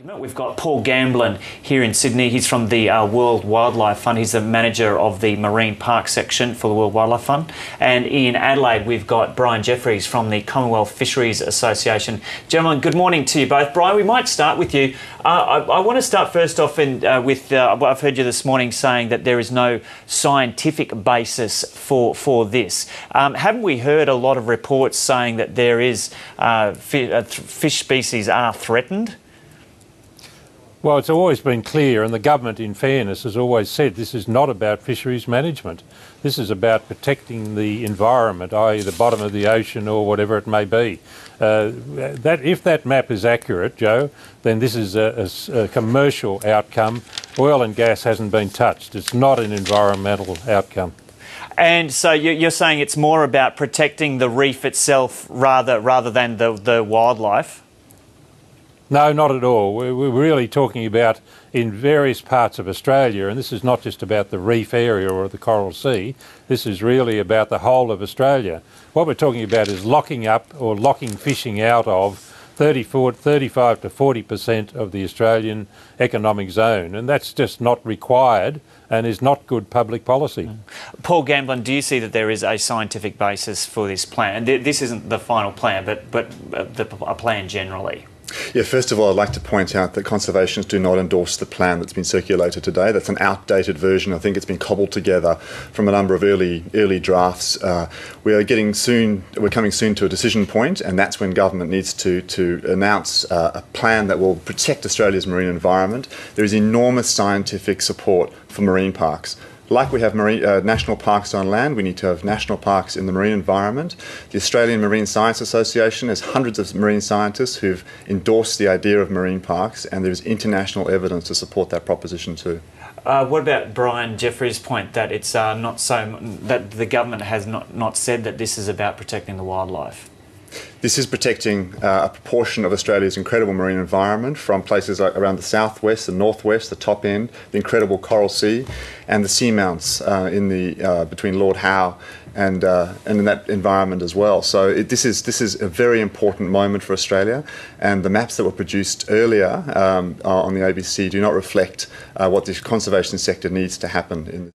We've got Paul Gamblin here in Sydney. He's from the World Wildlife Fund. He's the manager of the Marine Park section for the World Wildlife Fund. And in Adelaide, we've got Brian Jeffries from the Commonwealth Fisheries Association. Gentlemen, good morning to you both. Brian, we might start with you. I want to start first off with I've heard you this morning saying that there is no scientific basis for this. Haven't we heard a lot of reports saying that there is fish species are threatened? Well, it's always been clear, and the government, in fairness, has always said this is not about fisheries management. This is about protecting the environment, i.e. the bottom of the ocean or whatever it may be. If that map is accurate, Joe, then this is a commercial outcome. Oil and gas hasn't been touched. It's not an environmental outcome. And so you're saying it's more about protecting the reef itself rather than the wildlife? No, not at all. We're really talking about in various parts of Australia, and this is not just about the reef area or the Coral Sea. This is really about the whole of Australia. What we're talking about is locking up or locking fishing out of 35 to 40% of the Australian economic zone, and that's just not required and is not good public policy. Paul Gamblin, do you see that there is a scientific basis for this plan? And this isn't the final plan, but a plan generally. Yeah, first of all, I'd like to point out that conservationists do not endorse the plan that's been circulated today. That's an outdated version. I think it's been cobbled together from a number of early drafts. We're coming soon to a decision point, and that's when government needs to announce a plan that will protect Australia's marine environment. There is enormous scientific support for marine parks. Like we have national parks on land, we need to have national parks in the marine environment. The Australian Marine Science Association has hundreds of marine scientists who've endorsed the idea of marine parks, and there's international evidence to support that proposition too. What about Brian Jeffries' point that it's that the government has not said that this is about protecting the wildlife? This is protecting a proportion of Australia's incredible marine environment from places like around the southwest, the northwest, the top end, the incredible Coral Sea, and the seamounts between Lord Howe and in that environment as well. So this is a very important moment for Australia, and the maps that were produced earlier on the ABC do not reflect what the conservation sector needs to happen in